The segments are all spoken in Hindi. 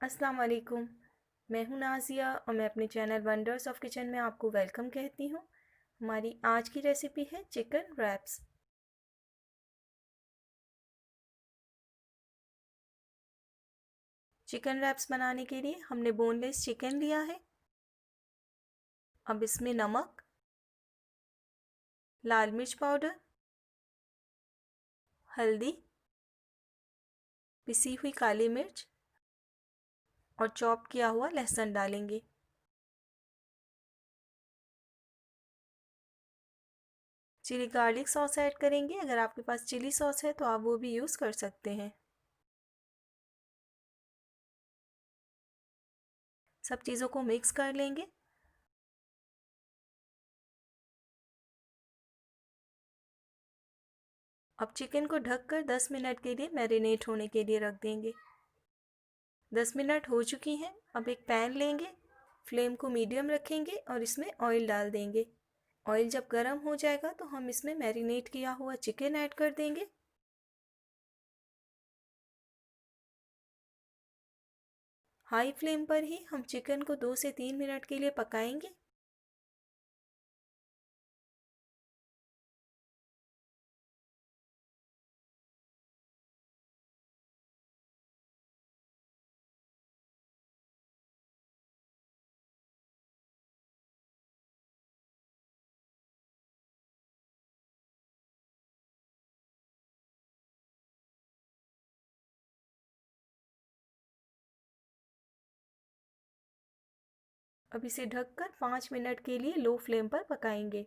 अस्सलाम वालेकुम। मैं हूं नाज़िया और मैं अपने चैनल वंडर्स ऑफ किचन में आपको वेलकम कहती हूं। हमारी आज की रेसिपी है चिकन रैप्स। चिकन रैप्स बनाने के लिए हमने बोनलेस चिकन लिया है। अब इसमें नमक, लाल मिर्च पाउडर, हल्दी, पिसी हुई काली मिर्च और चॉप किया हुआ लहसुन डालेंगे। चिली गार्लिक सॉस ऐड करेंगे। अगर आपके पास चिली सॉस है तो आप वो भी यूज़ कर सकते हैं। सब चीज़ों को मिक्स कर लेंगे। अब चिकन को ढककर 10 मिनट के लिए मैरिनेट होने के लिए रख देंगे। 10 मिनट हो चुकी हैं। अब एक पैन लेंगे, फ्लेम को मीडियम रखेंगे और इसमें ऑयल डाल देंगे। ऑयल जब गर्म हो जाएगा तो हम इसमें मैरिनेट किया हुआ चिकन ऐड कर देंगे। हाई फ्लेम पर ही हम चिकन को 2 से 3 मिनट के लिए पकाएंगे। अब इसे ढककर 5 मिनट के लिए लो फ्लेम पर पकाएंगे।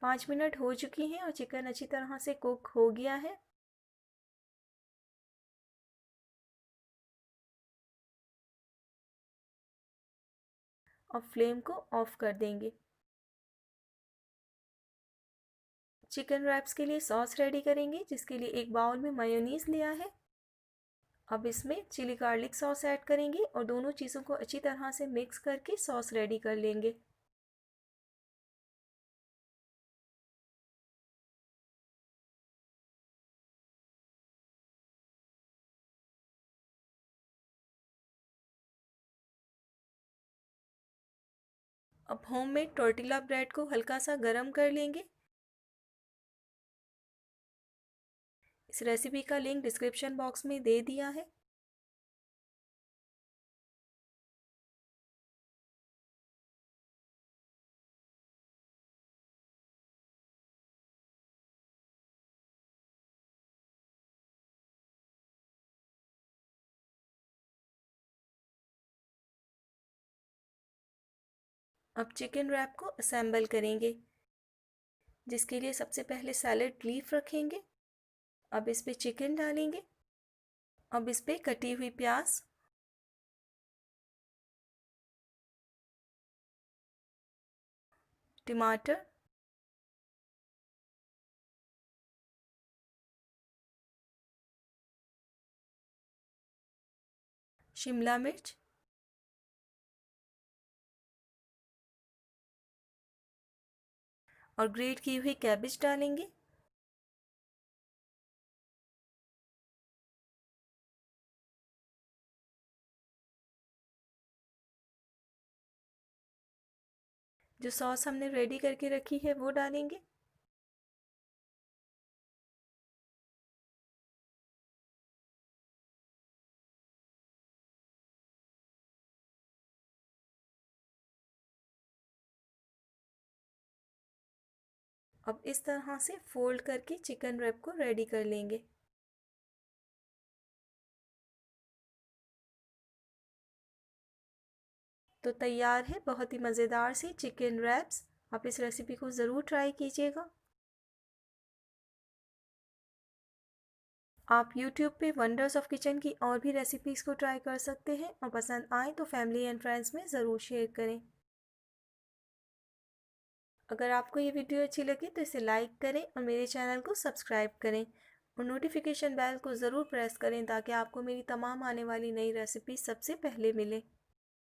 पाँच मिनट हो चुकी हैं और चिकन अच्छी तरह से कुक हो गया है। अब फ्लेम को ऑफ कर देंगे। चिकन रैप्स के लिए सॉस रेडी करेंगे, जिसके लिए एक बाउल में मेयोनीज लिया है। अब इसमें चिली गार्लिक सॉस ऐड करेंगे और दोनों चीज़ों को अच्छी तरह से मिक्स करके सॉस रेडी कर लेंगे। अब होममेड टोर्टिला ब्रेड को हल्का सा गरम कर लेंगे। इस रेसिपी का लिंक डिस्क्रिप्शन बॉक्स में दे दिया है। अब चिकन रैप को असेंबल करेंगे, जिसके लिए सबसे पहले सैलेड लीफ रखेंगे। अब इस पे चिकन डालेंगे। अब इस पे कटी हुई प्याज, टमाटर, शिमला मिर्च, और ग्रेट की हुई कैबेज डालेंगे। जो सॉस हमने रेडी करके रखी है वो डालेंगे। अब इस तरह से फोल्ड करके चिकन रैप को रेडी कर लेंगे। तो तैयार है बहुत ही मज़ेदार सी चिकन रैप्स। आप इस रेसिपी को ज़रूर ट्राई कीजिएगा। आप YouTube पे वंडर्स ऑफ किचन की और भी रेसिपीज़ को ट्राई कर सकते हैं और पसंद आए तो फैमिली एंड फ्रेंड्स में ज़रूर शेयर करें। अगर आपको ये वीडियो अच्छी लगी तो इसे लाइक करें और मेरे चैनल को सब्सक्राइब करें और नोटिफिकेशन बेल को ज़रूर प्रेस करें, ताकि आपको मेरी तमाम आने वाली नई रेसिपी सबसे पहले मिले।